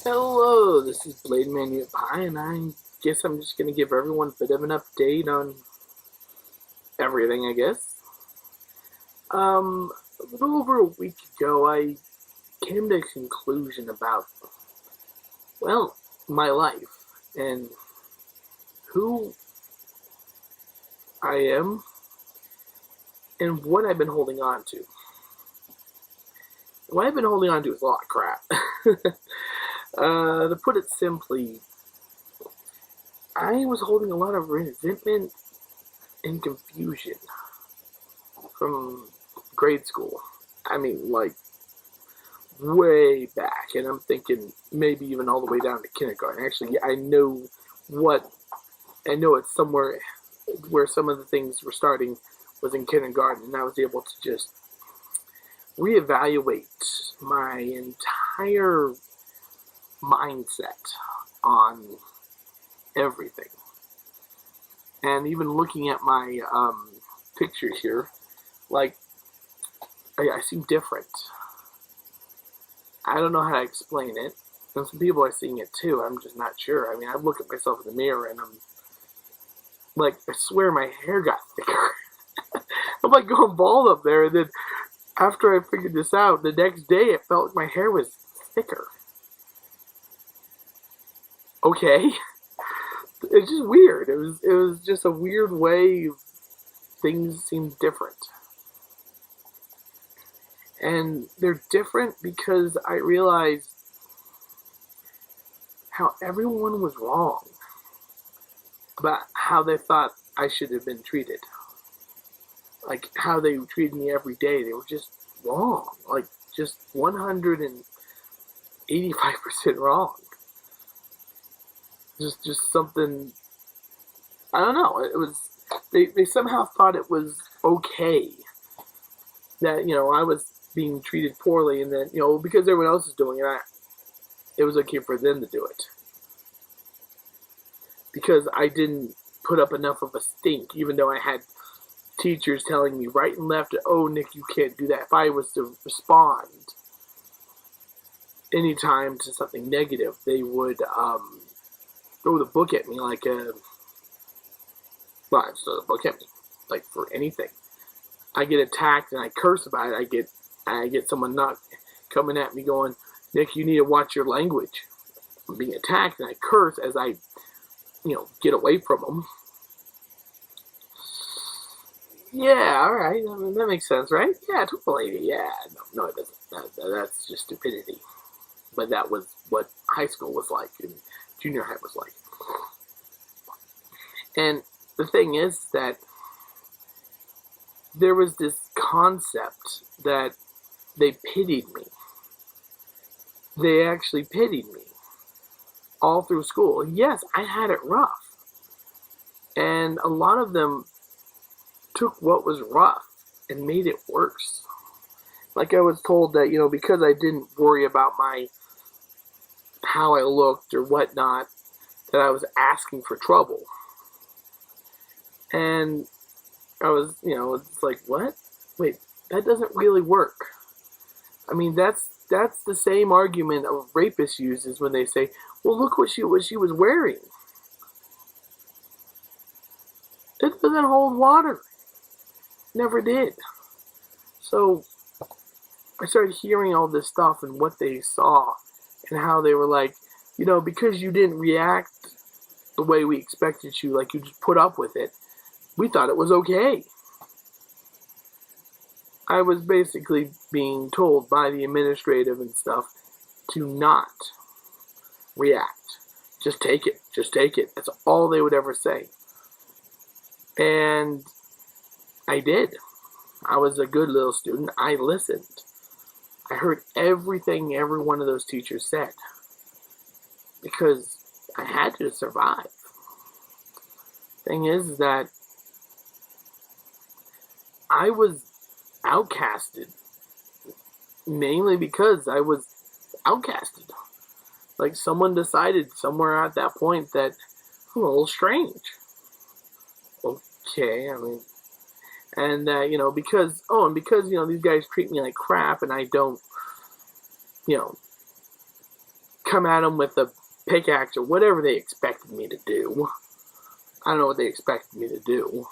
Hello, this is Blade Manu Pie, and I guess I'm just gonna give everyone a bit of an update on everything, I guess. A little over a week ago, I came to a conclusion about, well, my life and who I am and what I've been holding on to. What I've been holding on to is a lot of crap. To put it simply, I was holding a lot of resentment and confusion from grade school. I mean, like, way back, and I'm thinking maybe even all the way down to kindergarten. Actually, I know it's somewhere where some of the things were starting was in kindergarten, and I was able to just reevaluate my entire mindset on everything. And even looking at my picture here, like, I seem different. I don't know how to explain it. And some people are seeing it too. I'm just not sure. I mean, I look at myself in the mirror and I'm like, I swear my hair got thicker. I'm like going bald up there. And then after I figured this out, the next day it felt like my hair was thicker. Okay. It's just weird. It was just a weird way things seemed different. And they're different because I realized how everyone was wrong about how they thought I should have been treated. Like how they treated me every day. They were just wrong. Like just 185% wrong. Just something, I don't know. It was they somehow thought it was okay that, I was being treated poorly, and that, because everyone else is doing it, it was okay for them to do it. Because I didn't put up enough of a stink, even though I had teachers telling me right and left, oh, Nick, you can't do that. If I was to respond anytime to something negative, they would throw the book at me like a... Well, throw the book at me, like for anything. I get attacked and I curse about it. I get someone not coming at me going, Nick, you need to watch your language. I'm being attacked and I curse as I, get away from them. Yeah, all right, I mean, that makes sense, right? Yeah, totally. Yeah, no, it doesn't. That's just stupidity. But that was what high school was like and junior high was like. And the thing is that there was this concept that they pitied me. They actually pitied me all through school. And yes, I had it rough. And a lot of them took what was rough and made it worse. Like I was told that, because I didn't worry about how I looked or whatnot, that I was asking for trouble. And I was, it's like, what? Wait, that doesn't really work. I mean, that's the same argument a rapist uses when they say, well, look what she was wearing. It doesn't hold water. Never did. So I started hearing all this stuff and what they saw and how they were like, because you didn't react the way we expected you, like you just put up with it, we thought it was okay. I was basically being told by the administrative and stuff to not react. Just take it. Just take it. That's all they would ever say. And I did. I was a good little student. I listened. I heard everything every one of those teachers said. Because I had to survive. Thing is that I was outcasted. Mainly because I was outcasted. Like someone decided somewhere at that point that I'm a little strange. Okay, I mean, and because these guys treat me like crap and I don't, come at them with a pickaxe or whatever they expected me to do. I don't know what they expected me to do.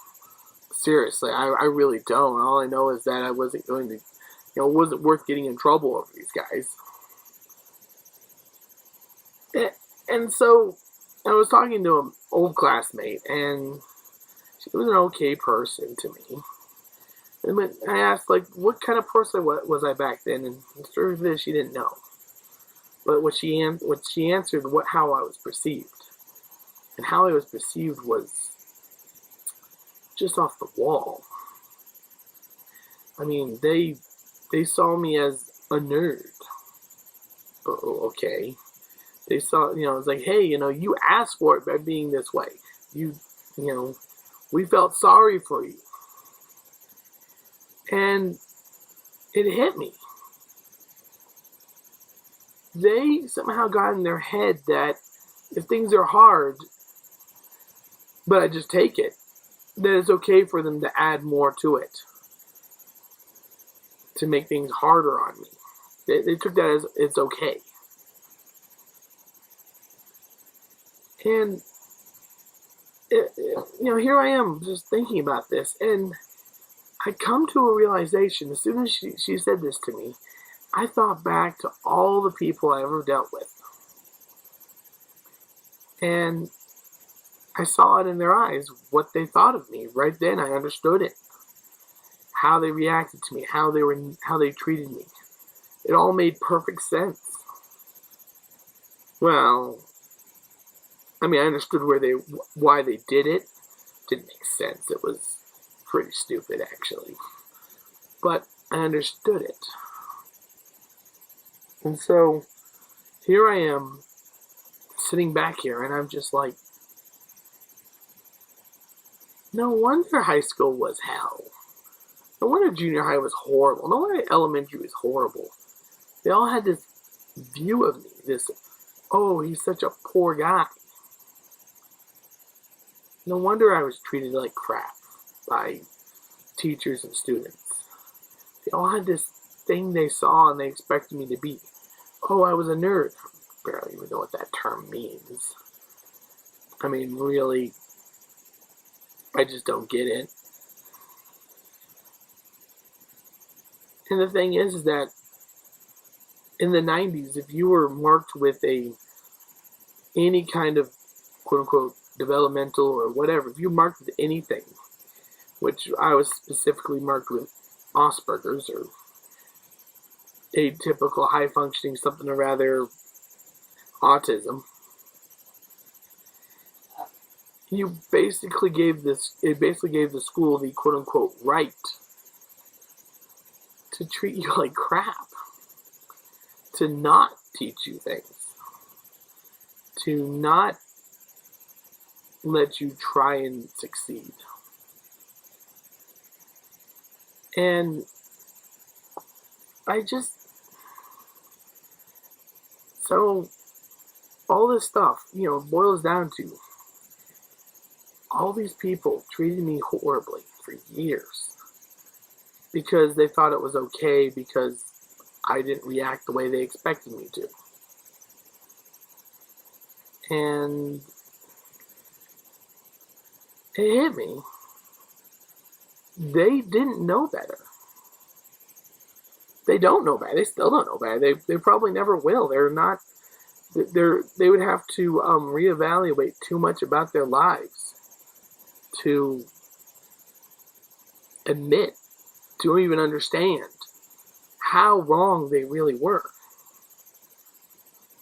Seriously, I really don't. All I know is that I wasn't going to, it wasn't worth getting in trouble over these guys. And so I was talking to an old classmate, and she was an okay person to me. And I asked, like, what kind of person was I back then? And the truth is, she didn't know. But what she answered, how I was perceived. And how I was perceived was just off the wall. I mean, they saw me as a nerd. Oh, okay. They saw, it's like, hey, you asked for it by being this way. We felt sorry for you. And it hit me. They somehow got in their head that if things are hard, but I just take it, that it's okay for them to add more to it, to make things harder on me. They took that as it's okay. And, here I am just thinking about this, and I come to a realization. As soon as she said this to me, I thought back to all the people I ever dealt with. And I saw it in their eyes, what they thought of me. Right then, I understood it. How they reacted to me, how they treated me. It all made perfect sense. Well, I understood why they did it. Didn't make sense. It was pretty stupid, actually. But I understood it. And so, here I am, sitting back here, and I'm just like, no wonder high school was hell. No wonder junior high was horrible. No wonder elementary was horrible. They all had this view of me, he's such a poor guy. No wonder I was treated like crap by teachers and students. They all had this thing they saw and they expected me to be. Oh, I was a nerd. I barely even know what that term means. Really, I just don't get it. And the thing is that in the 90s, if you were marked with any kind of quote-unquote developmental or whatever, if you marked with anything, which I was specifically marked with Asperger's or atypical high-functioning something or rather autism, it basically gave the school the quote-unquote right to treat you like crap, to not teach you things, to not let you try and succeed. And so all this stuff, boils down to all these people treated me horribly for years because they thought it was okay because I didn't react the way they expected me to. And it hit me. They didn't know better. They don't know better. They still don't know better. They probably never will. They would have to reevaluate too much about their lives to admit, to even understand how wrong they really were.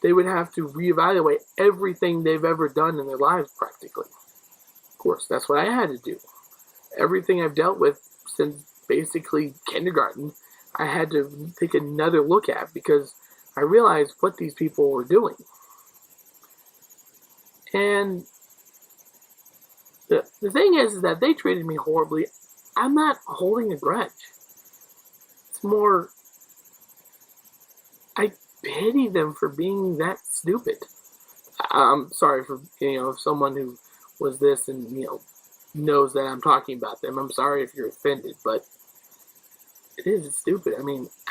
They would have to reevaluate everything they've ever done in their lives, practically. Of course, that's what I had to do. Everything I've dealt with since basically kindergarten, I had to take another look at because I realized what these people were doing. And the thing is that they treated me horribly. I'm not holding a grudge. It's more, I pity them for being that stupid. I'm sorry for, someone who was this and, knows that I'm talking about them. I'm sorry if you're offended, but it is stupid.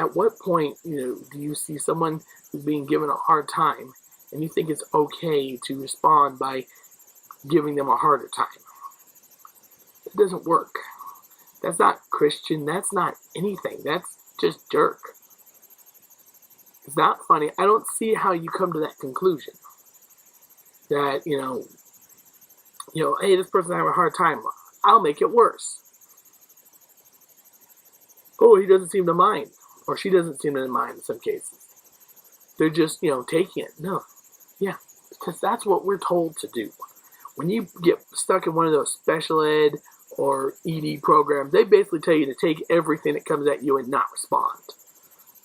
At what point, do you see someone who's being given a hard time and you think it's okay to respond by giving them a harder time. It doesn't work. That's not Christian. That's not anything. That's just jerk. It's not funny. I don't see how you come to that conclusion. That, hey, this person's having a hard time. I'll make it worse. Oh, he doesn't seem to mind. Or she doesn't seem to mind in some cases. They're just, taking it. No. Yeah. Because that's what we're told to do. When you get stuck in one of those special ed or ED programs, they basically tell you to take everything that comes at you and not respond.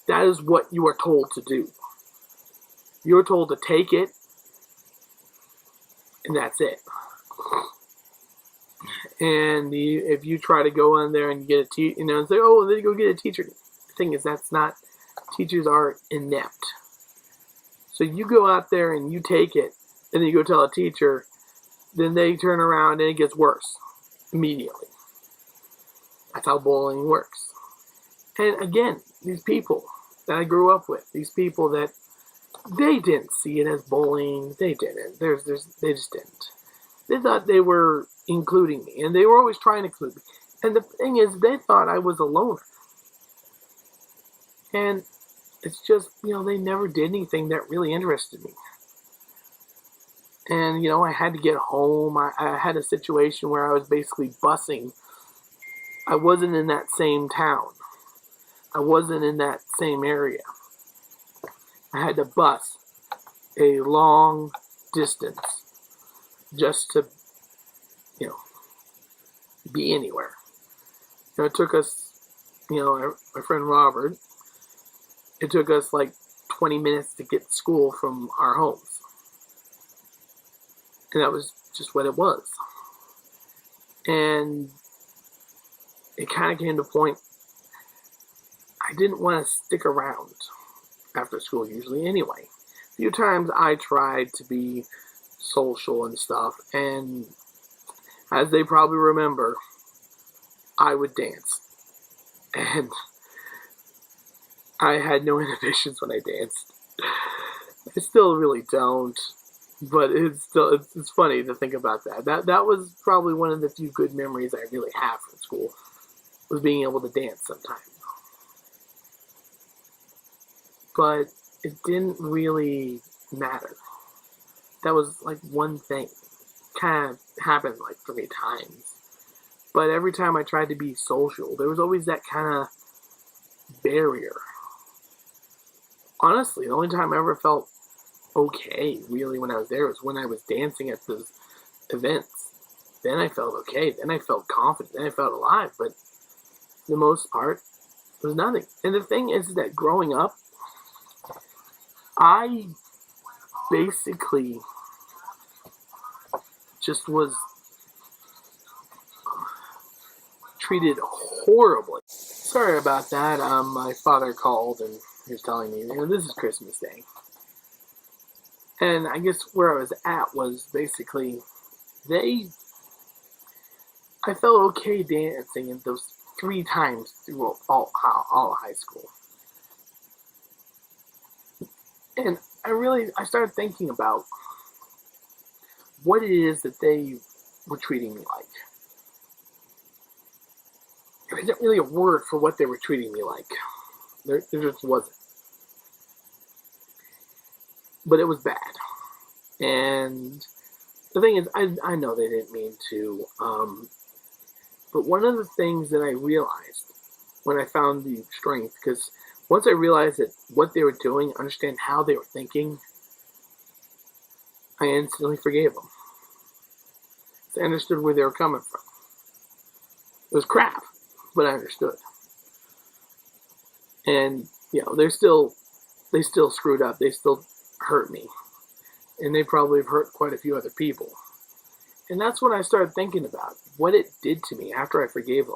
That is what you are told to do. You're told to take it, and that's it. And if you try to go in there and get a teacher, and say, oh, then you go get a teacher. The thing is, that's not, teachers are inept. So you go out there and you take it, and then you go tell a teacher, then they turn around and it gets worse immediately. That's how bullying works. And again, these people that I grew up with, these people that they didn't see it as bullying. They didn't. They just didn't. They thought they were including me, and they were always trying to include me. And the thing is, they thought I was a loner. And it's just, they never did anything that really interested me. And, I had to get home. I had a situation where I was basically busing. I wasn't in that same town. I wasn't in that same area. I had to bus a long distance just to, be anywhere. It took us, my friend Robert, it took us like 20 minutes to get to school from our homes. And that was just what it was. And it kind of came to a point I didn't want to stick around after school usually anyway. A few times I tried to be social and stuff, and as they probably remember, I would dance. And I had no inhibitions when I danced. I still really don't, but it's funny to think about that. That was probably one of the few good memories I really have from school, was being able to dance sometimes. But it didn't really matter. That was like one thing. Kind of happened like 3 times. But every time I tried to be social, there was always that kind of barrier. Honestly, the only time I ever felt okay, really, when I was there, was when I was dancing at those events. Then I felt okay. Then I felt confident. Then I felt alive. But for the most part, it was nothing. And the thing is that growing up, I basically just was treated horribly. Sorry about that. My father called and he was telling me, this is Christmas Day. And I guess where I was at was basically, I felt okay dancing in those 3 times through all high school. And I started thinking about what it is that they were treating me like. There isn't really a word for what they were treating me like. There just wasn't. But it was bad. And the thing is, I know they didn't mean to. But one of the things that I realized when I found the strength, because once I realized that what they were doing, understand how they were thinking, I instantly forgave them. I understood where they were coming from. It was crap, but I understood. And, they still screwed up. They still hurt me. And they probably have hurt quite a few other people. And that's when I started thinking about what it did to me after I forgave them.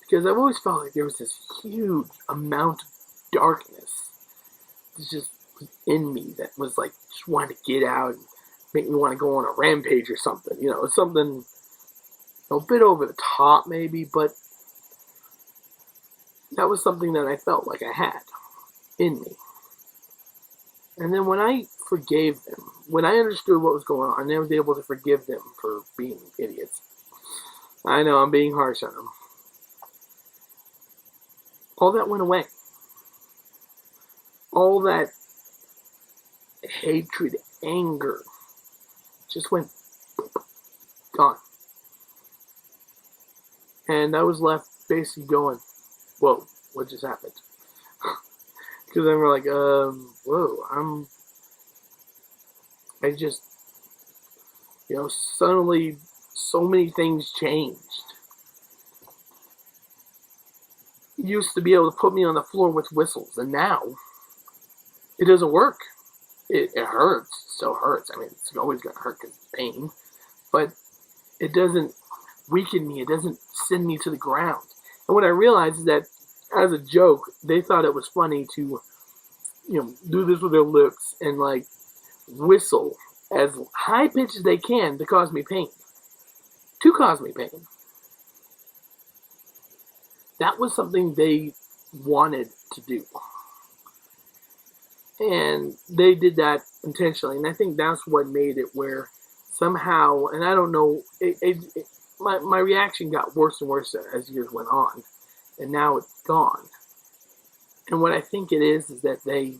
Because I've always felt like there was this huge amount of darkness that just was in me that was like, just wanted to get out and make me want to go on a rampage or something. Something a bit over the top maybe, but that was something that I felt like I had in me. And then when I forgave them. When I understood what was going on, I was able to forgive them for being idiots. I know I'm being harsh on them. All that went away. All that hatred, anger, just went gone. And I was left basically going, whoa, what just happened? Because then we're like, whoa, I just, suddenly so many things changed. You used to be able to put me on the floor with whistles, and now it doesn't work. It hurts. It still hurts. I mean, it's always going to hurt because it's pain. But it doesn't weaken me. It doesn't send me to the ground. And what I realized is that, as a joke, they thought it was funny to, do this with their lips and, whistle as high pitch as they can to cause me pain. To cause me pain. That was something they wanted to do. And they did that intentionally. And I think that's what made it where somehow, and I don't know, my reaction got worse and worse as years went on. And now it's gone. And what I think it is that I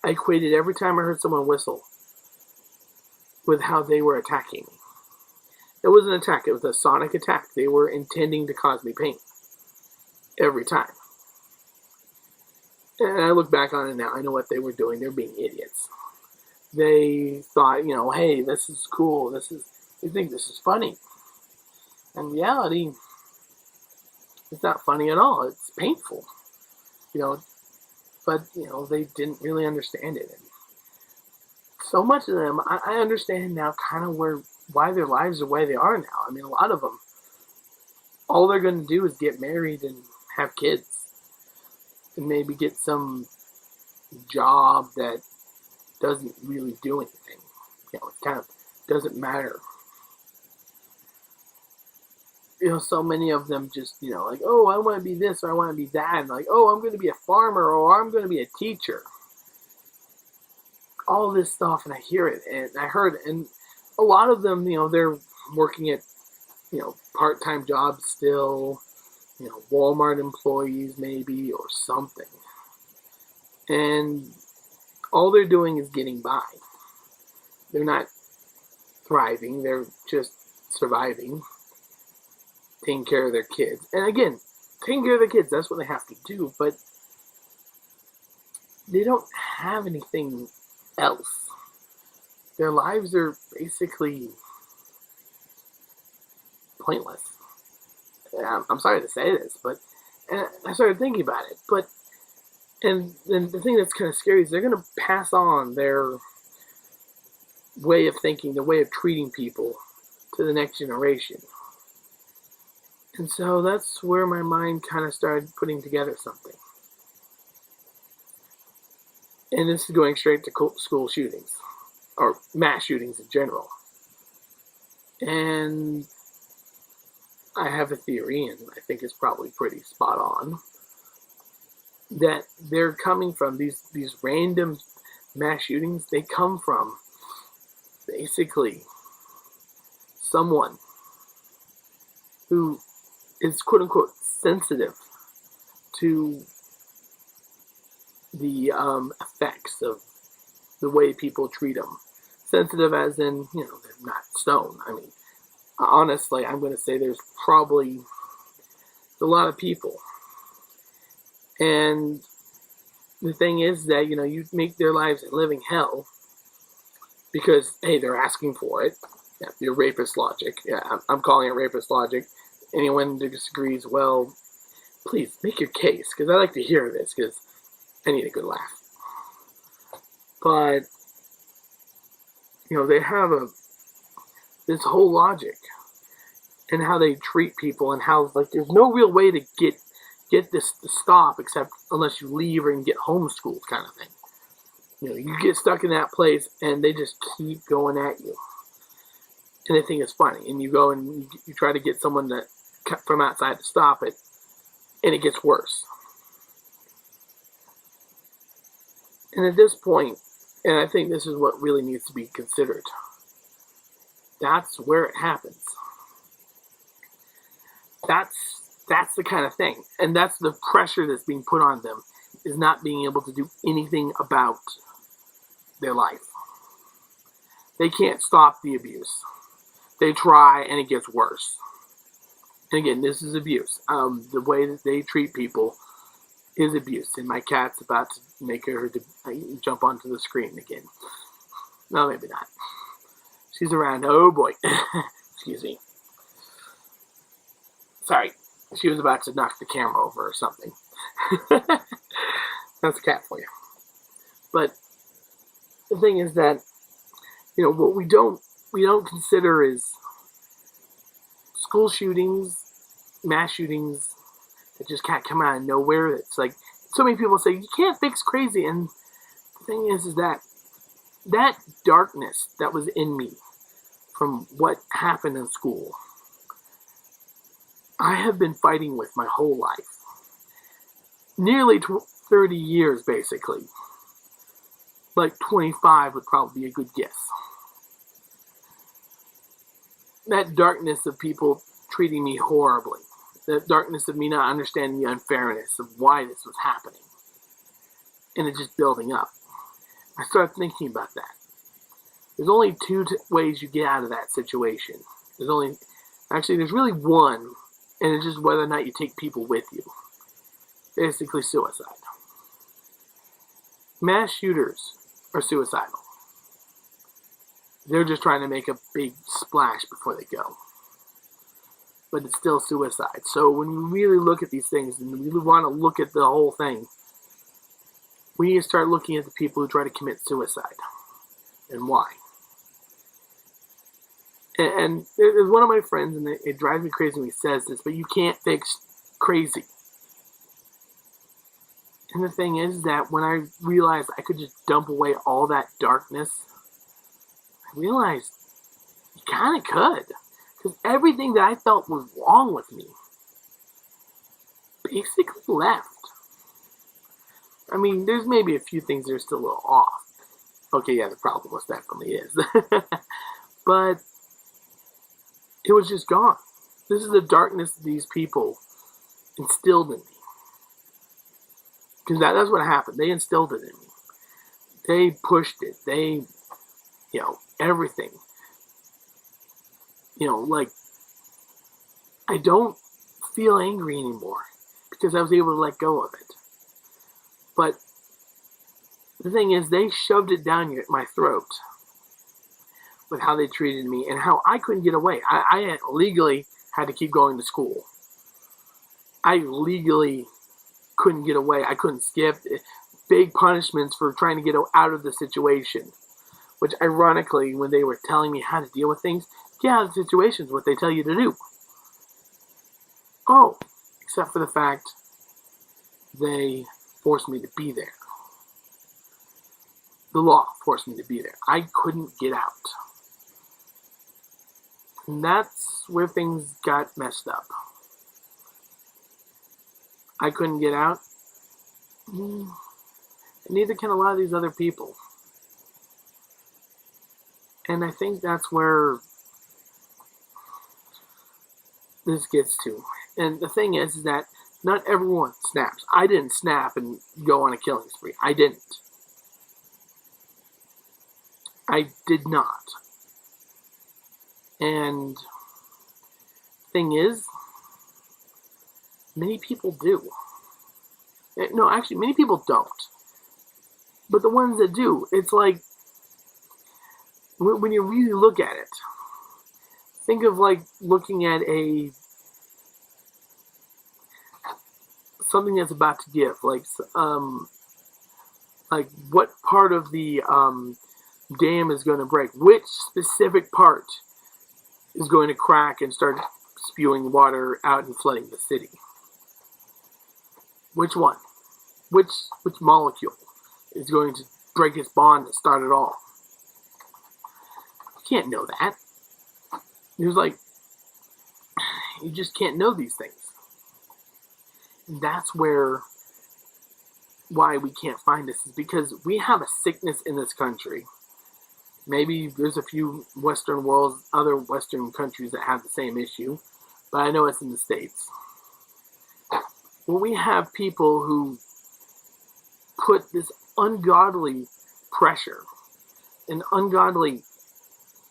equated every time I heard someone whistle with how they were attacking me. It was an attack. It was a sonic attack. They were intending to cause me pain. Every time. And I look back on it now. I know what they were doing. They're being idiots. They thought, hey, this is cool. They think this is funny. In reality, it's not funny at all. It's painful. But, they didn't really understand it. And so much of them, I understand now kind of why their lives are the way they are now. I mean, a lot of them, all they're going to do is get married and have kids. And maybe get some job that doesn't really do anything. It kind of doesn't matter. So many of them just, oh, I want to be this or I want to be that. And oh, I'm going to be a farmer or I'm going to be a teacher. All this stuff, and I hear it, and I heard it. And a lot of them, they're working at, part-time jobs still, Walmart employees maybe, or something. And all they're doing is getting by. They're not thriving. They're just surviving, taking care of their kids. And again, taking care of their kids, that's what they have to do. But they don't have anything else. Their lives are basically pointless. I'm sorry to say this, but I started thinking about it. And then the thing that's kind of scary is they're going to pass on their way of thinking, the way of treating people to the next generation. And so that's where my mind kind of started putting together something. And this is going straight to school shootings, or mass shootings in general. And I have a theory, and I think it's probably pretty spot on, that they're coming from these random mass shootings. They come from basically someone who is quote unquote sensitive to the effects of the way people treat them. Sensitive as in, they're not stone. I mean, honestly, I'm going to say there's probably a lot of people. And the thing is that, you make their lives a living hell because, hey, they're asking for it. Yeah, your rapist logic. Yeah, I'm calling it rapist logic. Anyone who disagrees, well, please make your case, because I like to hear this, because I need a good laugh. But, they have this whole logic and how they treat people and how, there's no real way to get this to stop except unless you leave and get homeschooled kind of thing. You get stuck in that place and they just keep going at you. And they think it's funny. And you go and you try to get someone from outside to stop it, and it gets worse. And at this point, And I think this is what really needs to be considered. That's where it happens. That's the kind of thing. And that's the pressure that's being put on them, is not being able to do anything about their life. They can't stop the abuse. They try and it gets worse. And again, this is abuse. The way that they treat people is abuse. And my cat's about to make her to jump onto the screen again. No, maybe not. She's around. Oh boy. Excuse me. Sorry. She was about to knock the camera over or something. That's a cat for you. But the thing is that, what we don't consider is school shootings, mass shootings that just can't come out of nowhere. It's like so many people say you can't fix crazy, and the thing is that darkness that was in me from what happened in school, I have been fighting with my whole life. Nearly 30 years, basically. Like 25 would probably be a good guess. That darkness of people treating me horribly. That darkness of me not understanding the unfairness of why this was happening. And it just building up. I started thinking about that. There's only two ways you get out of that situation. There's really one, and it's just whether or not you take people with you. Basically suicide. Mass shooters are suicidal. They're just trying to make a big splash before they go. But it's still suicide. So when we really look at these things and we really want to look at the whole thing, we need to start looking at the people who try to commit suicide and why. And there's one of my friends, and it drives me crazy when he says this, but you can't fix crazy. And the thing is that when I realized I could just dump away all that darkness, I realized you kind of could. Because everything that I felt was wrong with me basically left. I mean, there's maybe a few things that are still a little off. Okay, yeah, the problem most definitely is. But it was just gone. This is the darkness these people instilled in me. Because that's what happened. They instilled it in me. They pushed it. They, everything. Like, I don't feel angry anymore because I was able to let go of it. But the thing is, they shoved it down my throat with how they treated me and how I couldn't get away. I legally had to keep going to school. I legally couldn't get away. I couldn't skip. Big punishments for trying to get out of the situation. Which, ironically, when they were telling me how to deal with things, get out of the situation is what they tell you to do. Oh, except for the fact they forced me to be there. The law forced me to be there. I couldn't get out. And that's where things got messed up. I couldn't get out. And neither can a lot of these other people. And I think that's where this gets to. And the thing is that not everyone snaps. I didn't snap and go on a killing spree. I didn't. I did not. And thing is, many people do. No, actually, many people don't. But the ones that do, it's like, when you really look at it, think of like looking at something that's about to give, like what part of the dam is going to break, which specific part is going to crack and start spewing water out and flooding the city. Which one? Which molecule is going to break its bond and start it all? You can't know that. There's like, you just can't know these things. And that's where why we can't find this is because we have a sickness in this country. Maybe there's a few other Western countries that have the same issue, but I know it's in the States. Well, we have people who put this ungodly pressure and ungodly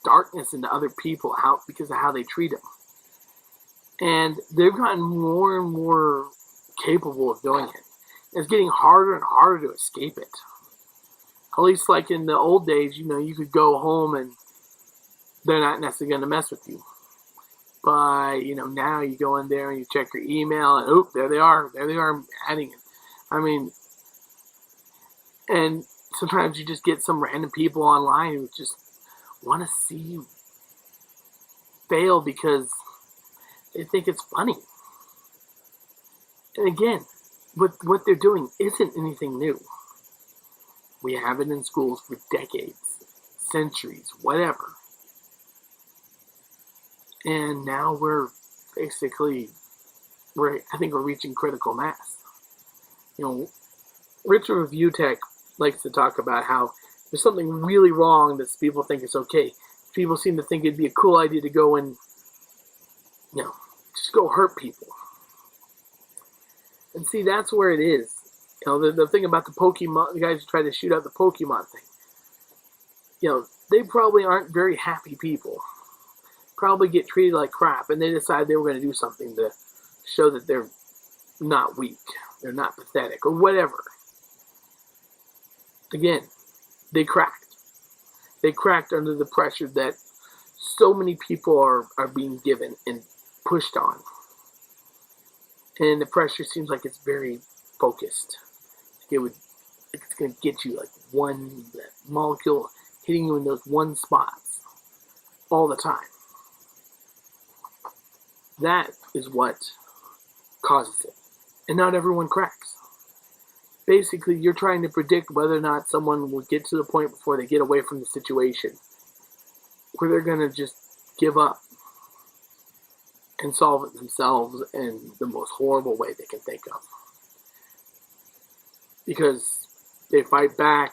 darkness into other people because of how they treat them. And they've gotten more and more capable of doing it. It's getting harder and harder to escape it. At least like in the old days, you could go home and they're not necessarily going to mess with you. But, now you go in there and you check your email and, oop, there they are. There they are adding it. I mean, and sometimes you just get some random people online who just want to see you fail because they think it's funny. And again, what they're doing isn't anything new. We have it in schools for decades, centuries, whatever. And now I think we're reaching critical mass. Richard Vutek likes to talk about how there's something really wrong that people think is okay. People seem to think it'd be a cool idea to go and, just go hurt people. And see, that's where it is. The thing about the Pokemon, the guys who try to shoot out the Pokemon thing, they probably aren't very happy people. Probably get treated like crap, and they decide they were going to do something to show that they're not weak, they're not pathetic, or whatever. Again, they cracked. They cracked under the pressure that so many people are being given and pushed on. And the pressure seems like it's very focused. It's going to get you like one molecule hitting you in those one spots all the time. That is what causes it. And not everyone cracks. Basically, you're trying to predict whether or not someone will get to the point before they get away from the situation where they're going to just give up and solve it themselves in the most horrible way they can think of. Because they fight back,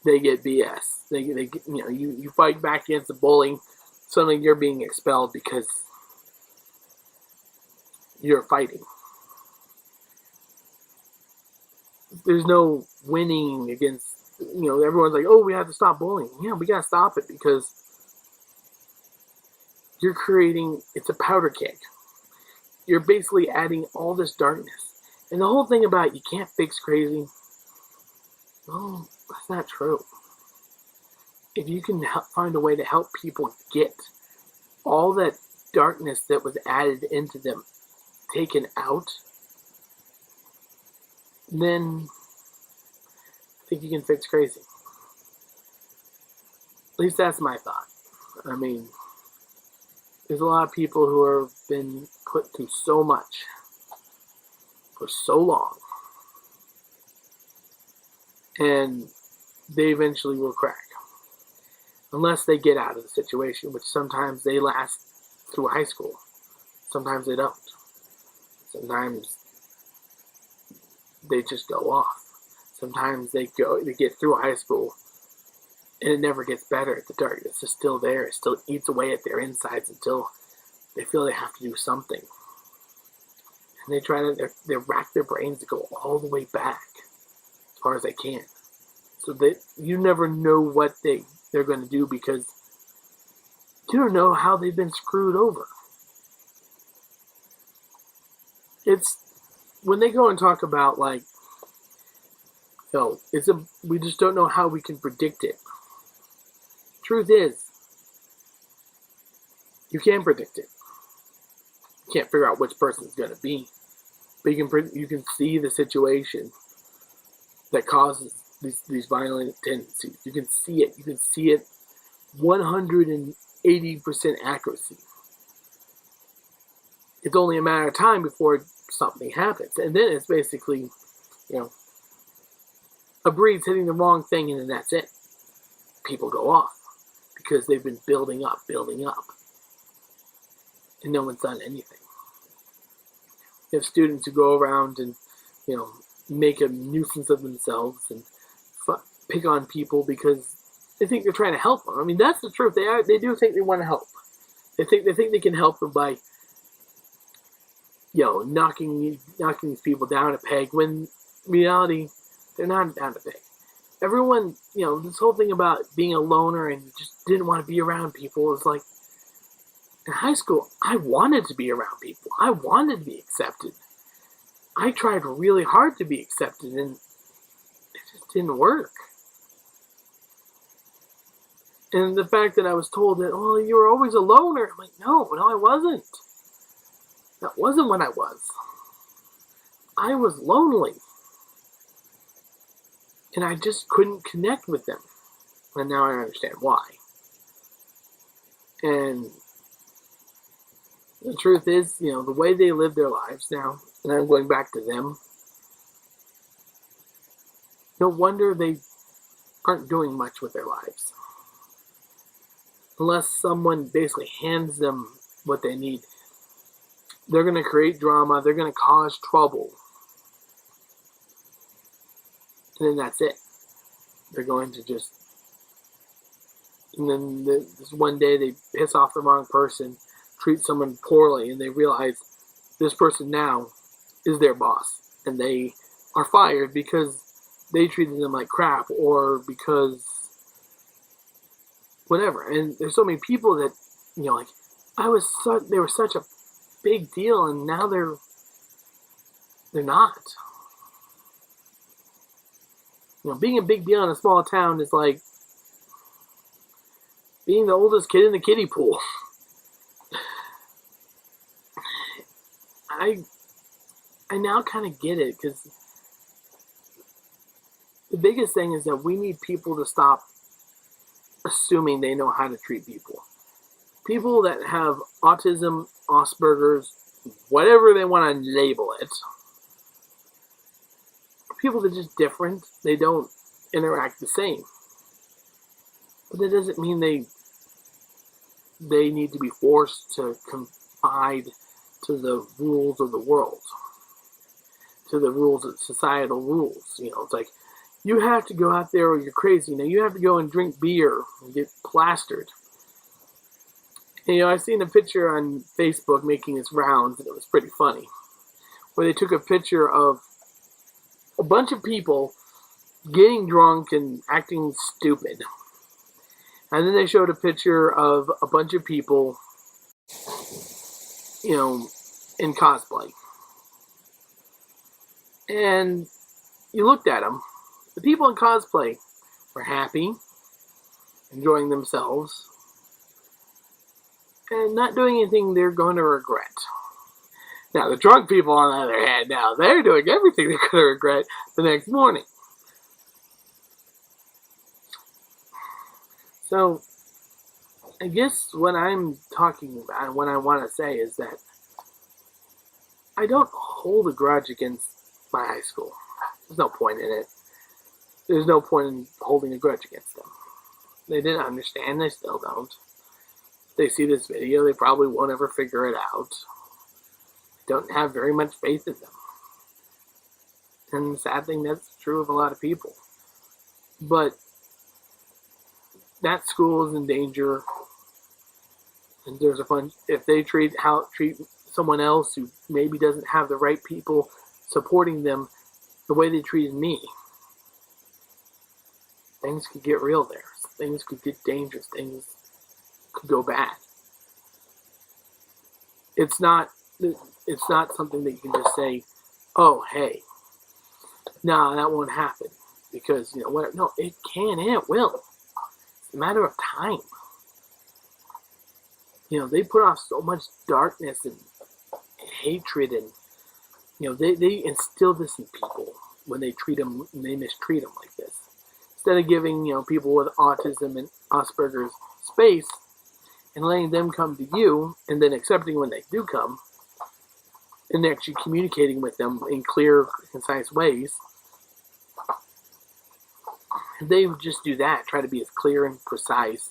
they get BS. You fight back against the bullying, suddenly you're being expelled because you're fighting. There's no winning against, everyone's like, oh, we have to stop bullying. Yeah, we got to stop it because you're creating, it's a powder keg. You're basically adding all this darkness. And the whole thing about you can't fix crazy, well, that's not true. If you can find a way to help people get all that darkness that was added into them taken out, then I think you can fix crazy. At least that's my thought. I mean, there's a lot of people who have been put through so much for so long, and they eventually will crack. Unless they get out of the situation, which sometimes they last through high school. Sometimes they don't. Sometimes they just go off. Sometimes they get through high school and it never gets better. The darkness is still there. It still eats away at their insides until they feel they have to do something. And they rack their brains to go all the way back as far as they can. So that you never know what they're going to do because you don't know how they've been screwed over. It's when they go and talk about we just don't know how we can predict it. Truth is, you can predict it. You can't figure out which person it's going to be, but you can see the situation that causes these violent tendencies. You can see it. You can see it 180% accuracy. It's only a matter of time before something happens. And then it's basically, a breed's hitting the wrong thing and then that's it. People go off because they've been building up. And no one's done anything. You have students who go around and, make a nuisance of themselves and pick on people because they think they're trying to help them. I mean, that's the truth. They do think they want to help. They think they can help them by knocking these people down a peg, when in reality they're not down a peg. Everyone, this whole thing about being a loner and just didn't want to be around people is like, in high school, I wanted to be around people. I wanted to be accepted. I tried really hard to be accepted, and it just didn't work. And the fact that I was told that, oh, you were always a loner. I'm like, no, I wasn't. That wasn't what I was. I was lonely. And I just couldn't connect with them. And now I understand why. And the truth is, the way they live their lives now, and I'm going back to them, no wonder they aren't doing much with their lives. Unless someone basically hands them what they need. They're going to create drama. They're going to cause trouble. And then that's it. They're going to just... And then this one day they piss off the wrong person, treat someone poorly, and they realize this person now is their boss. And they are fired because they treated them like crap, or because whatever. And there's so many people that, like, they were such a big deal, and now they're not. Being a big deal in a small town is like being the oldest kid in the kiddie pool. I now kind of get it, because the biggest thing is that we need people to stop assuming they know how to treat people. People that have autism, Asperger's, whatever they want to label it, people that are just different. They don't interact the same. But that doesn't mean they need to be forced to confide to the rules of the world, to the rules of societal rules. It's like, you have to go out there or you're crazy. You have to go and drink beer and get plastered. And, I seen a picture on Facebook making its rounds, and it was pretty funny, where they took a picture of a bunch of people getting drunk and acting stupid. And then they showed a picture of a bunch of people, in cosplay. And you looked at them. The people in cosplay were happy, enjoying themselves, and not doing anything they're going to regret. Now, the drunk people, on the other hand, now they're doing everything they're going to regret the next morning. So, I guess what I'm talking about, what I want to say is that I don't hold a grudge against my high school. There's no point in it. There's no point in holding a grudge against them. They didn't understand. They still don't. They see this video, they probably won't ever figure it out. Don't have very much faith in them. And the sad thing, that's true of a lot of people. But that school is in danger. And there's if they treat someone else who maybe doesn't have the right people supporting them the way they treated me, things could get real there. Things could get dangerous. Things could go bad. It's not something that you can just say, oh, hey, no, that won't happen. Because, whatever. No, it can and it will. It's a matter of time. They put off so much darkness and hatred, and, they instill this in people when they mistreat them like this. Instead of giving, people with autism and Asperger's space and letting them come to you, and then accepting when they do come, and actually communicating with them in clear, concise ways, if they would just do that, try to be as clear and precise,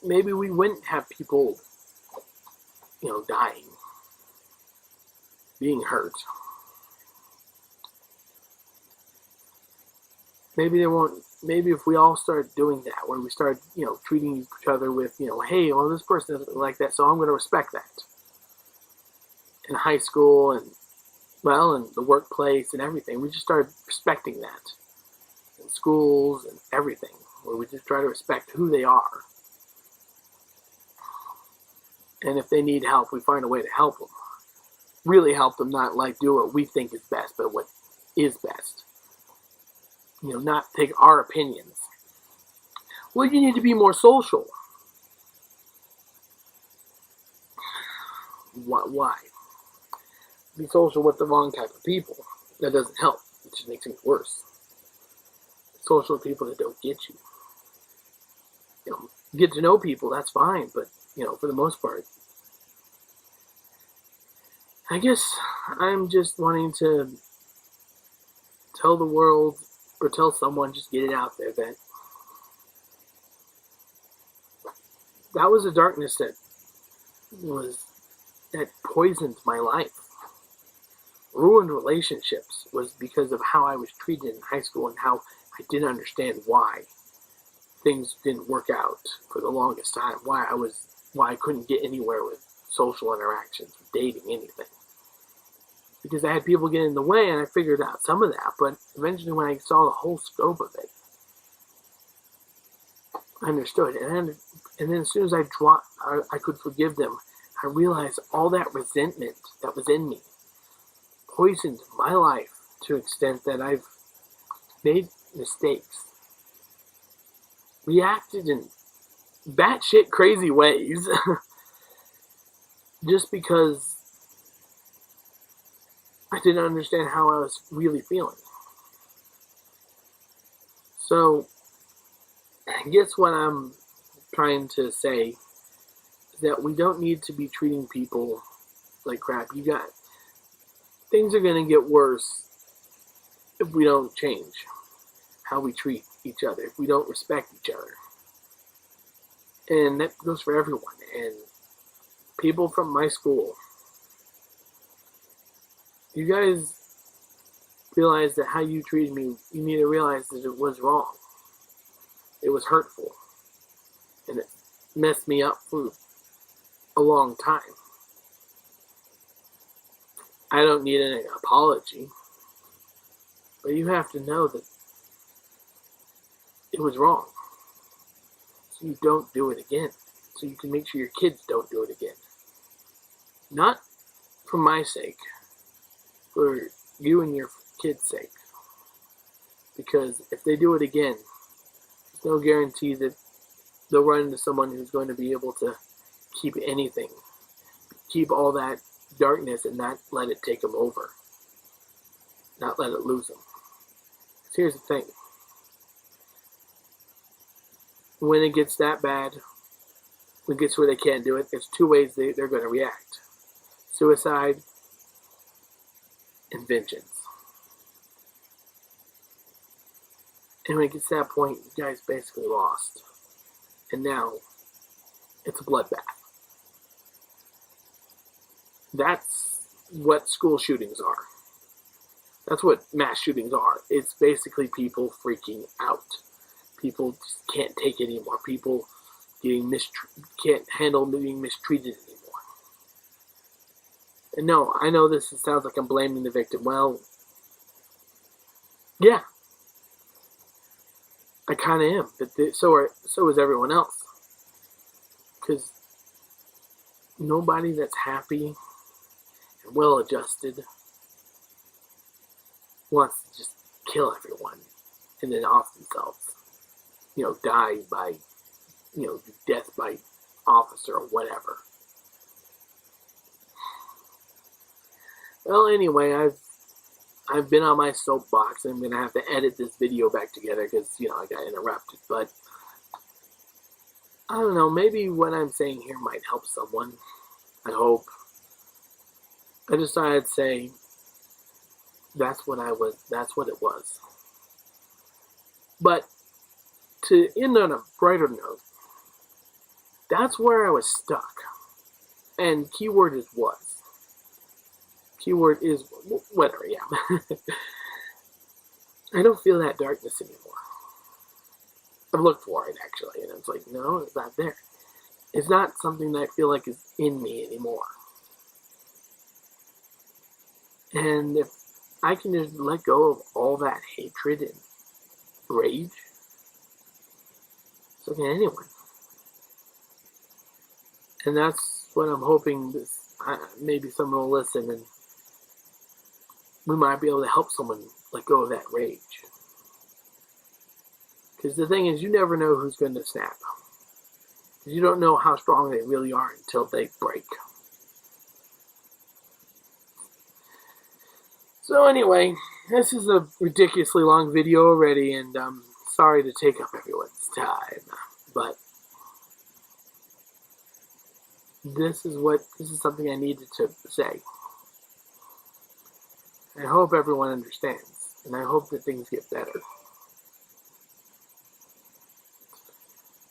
maybe we wouldn't have people, dying, being hurt. maybe they won't. Maybe if we all start doing that, when we start, treating each other with, hey, well, this person doesn't like that, so I'm going to respect that. In high school and, well, in the workplace and everything, we just start respecting that. In schools and everything, where we just try to respect who they are. And if they need help, we find a way to help them. Really help them, not like do what we think is best, but what is best. Not take our opinions. Well, you need to be more social. Why? Be social with the wrong type of people. That doesn't help. It just makes things worse. Social with people that don't get you. Get to know people, that's fine, but, for the most part, I guess I'm just wanting to tell the world, or tell someone, just get it out there, that was a darkness that poisoned my life. Ruined relationships was because of how I was treated in high school and how I didn't understand why things didn't work out for the longest time. Why I couldn't get anywhere with social interactions, dating, anything. Because I had people get in the way, and I figured out some of that. But eventually, when I saw the whole scope of it, I understood. And then as soon as I could forgive them, I realized all that resentment that was in me poisoned my life to an extent that I've made mistakes, reacted in batshit crazy ways, just because I didn't understand how I was really feeling. So, I guess what I'm trying to say is that we don't need to be treating people like crap. Things are going to get worse if we don't change how we treat each other, if we don't respect each other. And that goes for everyone. And people from my school, you guys realize that how you treated me, you need to realize that it was wrong. It was hurtful. And it messed me up for a long time. I don't need an apology. But you have to know that it was wrong. So you don't do it again. So you can make sure your kids don't do it again. Not for my sake. For you and your kids' sake. Because if they do it again, there's no guarantee that they'll run into someone who's going to be able to keep anything. Keep all that darkness and not let it take them over. Not let it lose them. So here's the thing. When it gets that bad, when it gets where they can't do it, there's two ways they're going to react. Suicide and vengeance. And when it gets to that point, you guys basically lost. And now, it's a bloodbath. That's what school shootings are. That's what mass shootings are. It's basically people freaking out. People just can't take it anymore. People can't handle being mistreated anymore. And no, I know this sounds like I'm blaming the victim. Well, yeah. I kind of am. But so is everyone else. Because nobody that's happy and well-adjusted wants to just kill everyone and then off themselves. Die by, death by officer or whatever. Well, anyway, I've been on my soapbox. I'm going to have to edit this video back together because, I got interrupted. But, I don't know, maybe what I'm saying here might help someone. I hope. I just thought I'd say that's what it was. But, to end on a brighter note, that's where I was stuck. And keyword is was. Keyword is whatever, yeah. I don't feel that darkness anymore. I've looked for it, actually, and it's like, no, it's not there. It's not something that I feel like is in me anymore. And if I can just let go of all that hatred and rage, so can anyone. And that's what I'm hoping this, maybe someone will listen and we might be able to help someone let go of that rage. Because the thing is, you never know who's going to snap. Because you don't know how strong they really are until they break. So anyway, this is a ridiculously long video already, and I'm sorry to take up everyone's time, but this is something I needed to say. I hope everyone understands, and I hope that things get better.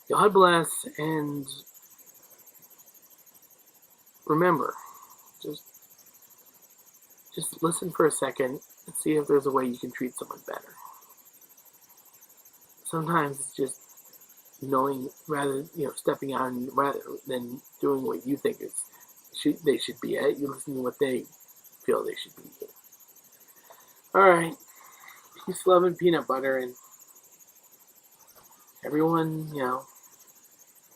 God bless, and remember, just listen for a second and see if there's a way you can treat someone better. Sometimes it's just knowing, stepping out rather than doing what you think they should be at. You listen to what they feel they should be at. All right, peace, love, and peanut butter, and everyone,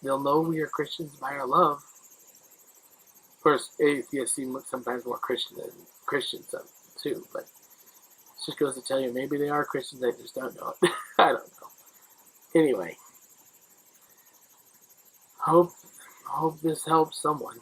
they'll know we are Christians by our love. Of course, atheists seem sometimes more Christian than Christians too, but it just goes to tell you maybe they are Christians, they just don't know it. I don't know. Anyway, hope this helps someone.